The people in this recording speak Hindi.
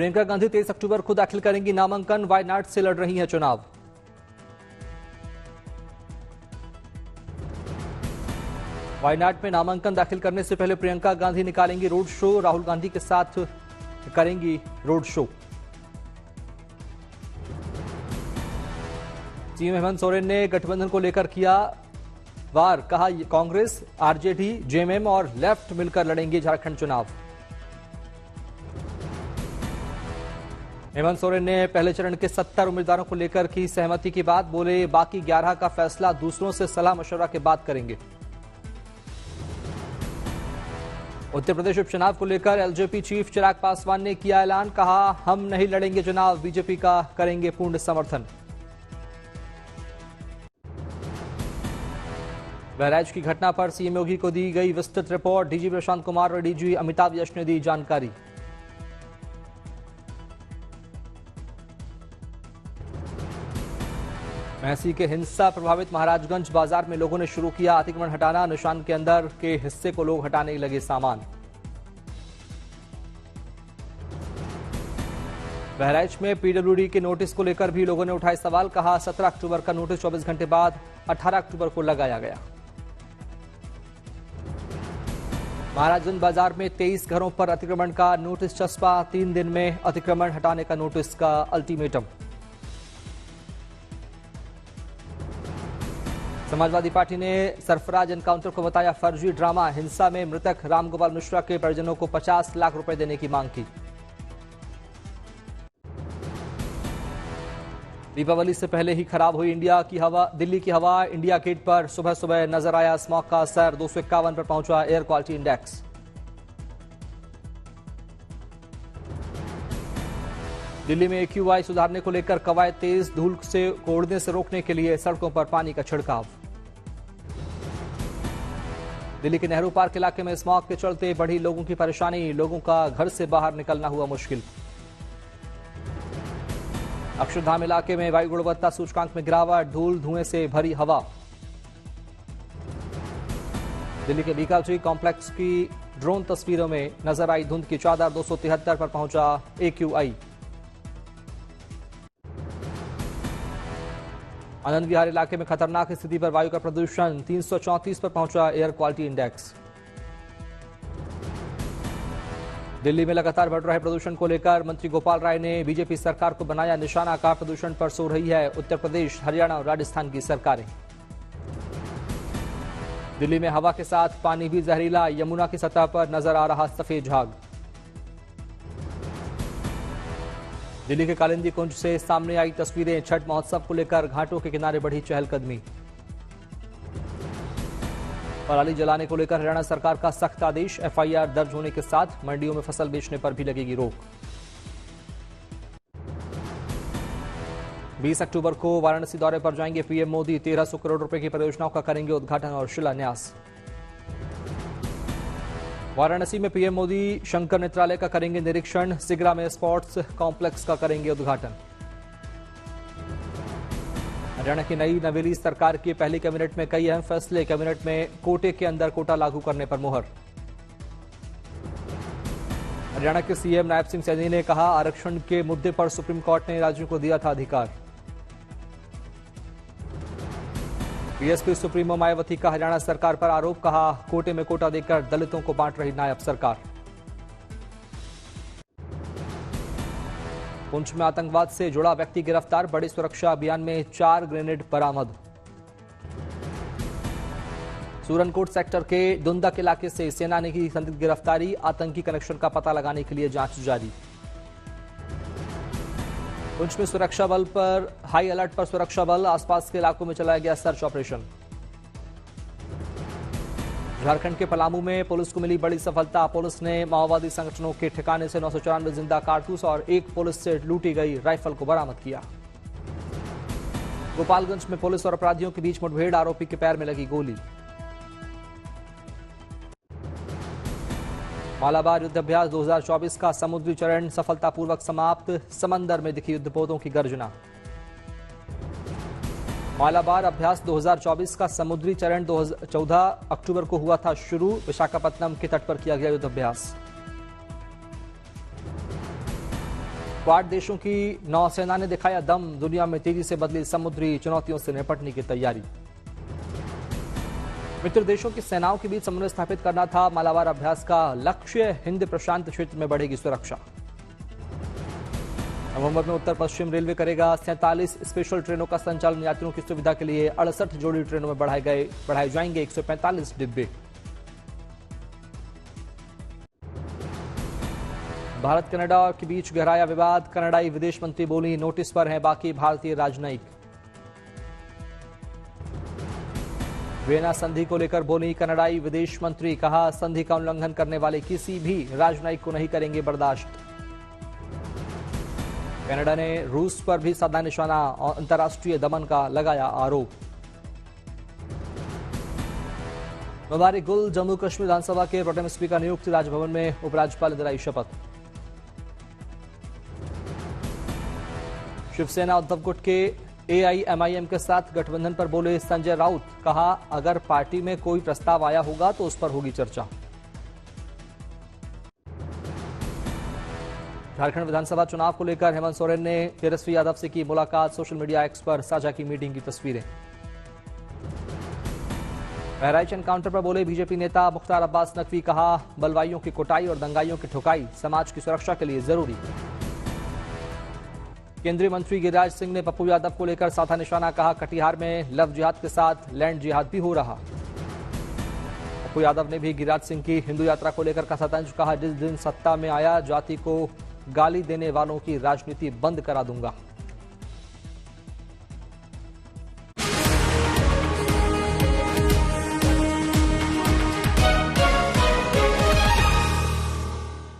प्रियंका गांधी 23 अक्टूबर को दाखिल करेंगी नामांकन। वायनाड से लड़ रही हैं चुनाव। वायनाड में नामांकन दाखिल करने से पहले प्रियंका गांधी निकालेंगी रोड शो। राहुल गांधी के साथ करेंगी road show. CM Hemant Soren ने गठबंधन को लेकर किया वार। कहा कांग्रेस, आरजेडी, जेएमएम और लेफ्ट मिलकर लड़ेंगे झारखंड चुनाव। हेमंत सोरेन ने पहले चरण के 70 उम्मीदवारों को लेकर की सहमति की बात। बोले बाकी 11 का फैसला दूसरों से सलाह मशवरा के बाद करेंगे। उत्तर प्रदेश उपचुनाव को लेकर एलजेपी चीफ चिराग पासवान ने किया ऐलान। कहा हम नहीं लड़ेंगे चुनाव, बीजेपी का करेंगे पूर्ण समर्थन। बहराइच की घटना पर सीएम योगी को दी गई विस्तृत रिपोर्ट। डीजी प्रशांत कुमार और डीजी अमिताभ यश ने दी जानकारी। महसी के हिंसा प्रभावित महाराजगंज बाजार में लोगों ने शुरू किया अतिक्रमण हटाना। निशान के अंदर के हिस्से को लोग हटाने लगे सामान। बहराइच में पीडब्ल्यूडी के नोटिस को लेकर भी लोगों ने उठाए सवाल। कहा 17 अक्टूबर का नोटिस 24 घंटे बाद 18 अक्टूबर को लगाया गया। महाराजगंज बाजार में 23 घरों पर अतिक्रमण का नोटिस चस्पा। 3 दिन में अतिक्रमण हटाने का नोटिस का अल्टीमेटम। समाजवादी पार्टी ने सरफराज एनकाउंटर को बताया फर्जी ड्रामा। हिंसा में मृतक रामगोपाल मिश्रा के परिजनों को 50 लाख रुपए देने की मांग की। दीपावली से पहले ही खराब हुई दिल्ली की हवा। इंडिया गेट पर सुबह सुबह नजर आया स्मॉग का असर। 251 पर पहुंचा एयर क्वालिटी इंडेक्स। दिल्ली में AQI सुधारने को लेकर कवायद तेज। धूल से कोड़ने से रोकने के लिए सड़कों पर पानी का छिड़काव। दिल्ली के नेहरू पार्क इलाके में स्मॉग के चलते बढ़ी लोगों की परेशानी। लोगों का घर से बाहर निकलना हुआ मुश्किल। अक्षरधाम इलाके में वायु गुणवत्ता सूचकांक में गिरावट। धूल धुएं से भरी हवा। दिल्ली के बीकाजी कॉम्प्लेक्स की ड्रोन तस्वीरों में नजर आई धुंध की चादर। 273 पर पहुंचा AQI। आनंद विहार इलाके में खतरनाक स्थिति पर वायु का प्रदूषण। 334 पर पहुंचा एयर क्वालिटी इंडेक्स। दिल्ली में लगातार बढ़ रहे प्रदूषण को लेकर मंत्री गोपाल राय ने बीजेपी सरकार को बनाया निशाना। का प्रदूषण पर सो रही है उत्तर प्रदेश, हरियाणा और राजस्थान की सरकारें। दिल्ली में हवा के साथ पानी भी जहरीला। यमुना की सतह पर नजर आ रहा सफेद झाग। दिल्ली के कालिंदी कुंज से सामने आई तस्वीरें। छठ महोत्सव को लेकर घाटों के किनारे बढ़ी चहलकदमी। पराली जलाने को लेकर हरियाणा सरकार का सख्त आदेश। FIR दर्ज होने के साथ मंडियों में फसल बेचने पर भी लगेगी रोक। 20 अक्टूबर को वाराणसी दौरे पर जाएंगे पीएम मोदी। 1300 करोड़ रुपए की परियोजनाओं का करेंगे उद्घाटन और शिलान्यास। वाराणसी में पीएम मोदी शंकर नेत्रालय का करेंगे निरीक्षण। सिगरा में स्पोर्ट्स कॉम्प्लेक्स का करेंगे उद्घाटन। हरियाणा की नई नवेली सरकार की पहली कैबिनेट में कई अहम फैसले। कैबिनेट में कोटे के अंदर कोटा लागू करने पर मुहर। हरियाणा के सीएम नायब सिंह सैनी ने कहा आरक्षण के मुद्दे पर सुप्रीम कोर्ट ने राज्यों को दिया था अधिकार। बीएसपी सुप्रीमो मायावती का हरियाणा सरकार पर आरोप। कहा कोटे में कोटा देकर दलितों को बांट रही नायब सरकार। पुंछ में आतंकवाद से जुड़ा व्यक्ति गिरफ्तार। बड़े सुरक्षा अभियान में 4 ग्रेनेड बरामद। सूरनकोट सेक्टर के दुंदक इलाके से सेना ने की संदिग्ध गिरफ्तारी। आतंकी कनेक्शन का पता लगाने के लिए जांच जारी। पुंछ में सुरक्षा बल पर हाई अलर्ट पर सुरक्षा बल। आसपास के इलाकों में चलाया गया सर्च ऑपरेशन। झारखंड के पलामू में पुलिस को मिली बड़ी सफलता। पुलिस ने माओवादी संगठनों के ठिकाने से 994 जिंदा कारतूस और एक पुलिस से लूटी गई राइफल को बरामद किया। गोपालगंज में पुलिस और अपराधियों के बीच मुठभेड़। आरोपी के पैर में लगी गोली। मालाबार युद्धाभ्यास 2024 का समुद्री चरण सफलतापूर्वक समाप्त। समंदर में दिखी युद्धपोतों की गर्जना। मालाबार अभ्यास 2024 का समुद्री चरण 14 अक्टूबर को हुआ था शुरू। विशाखापत्तनम के तट पर किया गया युद्धाभ्यास। क्वाड देशों की नौसेना ने दिखाया दम, दुनिया में तेजी से बदली समुद्री चुनौतियों से निपटने की तैयारी। मित्र देशों की सेनाओं के बीच समन्वय स्थापित करना था मालाबार अभ्यास का लक्ष्य, हिंद प्रशांत क्षेत्र में बढ़ेगी सुरक्षा। नवंबर में उत्तर पश्चिम रेलवे करेगा 47 स्पेशल ट्रेनों का संचालन, यात्रियों की सुविधा के लिए 68 जोड़ी ट्रेनों में बढ़ाए जाएंगे 145 डिब्बे। भारत कनाडा के बीच गहराया विवाद, कनाडाई विदेश मंत्री बोली नोटिस पर हैं बाकी भारतीय राजनयिक। वियना संधि को लेकर बोली कनाडाई विदेश मंत्री, कहा संधि का उल्लंघन करने वाले किसी भी राजनयिक को नहीं करेंगे बर्दाश्त। कनाडा ने रूस पर भी साधा निशाना और अंतर्राष्ट्रीय दमन का लगाया आरोप। मुबारक गुल जम्मू कश्मीर विधानसभा के प्रोटेम स्पीकर नियुक्त, राजभवन में उपराज्यपाल ने दिलाई शपथ। शिवसेना उद्धव गुट के एआईएमआईएम के साथ गठबंधन पर बोले संजय राउत, कहा अगर पार्टी में कोई प्रस्ताव आया होगा तो उस पर होगी चर्चा। झारखंड विधानसभा चुनाव को लेकर हेमंत सोरेन ने तेजस्वी यादव से की मुलाकात, सोशल मीडिया एक्स पर साझा की मीटिंग की तस्वीरें। बहराइच एनकाउंटर पर बोले बीजेपी नेता मुख्तार अब्बास नकवी, कहा बलवाइयों की कुटाई और दंगाइयों की ठुकाई समाज की सुरक्षा के लिए जरूरी। केंद्रीय मंत्री गिरिराज सिंह ने पप्पू यादव को लेकर साधा निशाना, कहा कटिहार में लव जिहाद के साथ लैंड जिहाद भी हो रहा। पप्पू यादव ने भी गिरिराज सिंह की हिंदू यात्रा को लेकर कहा तंज, कहा जिस दिन सत्ता में आया जाति को गाली देने वालों की राजनीति बंद करा दूंगा।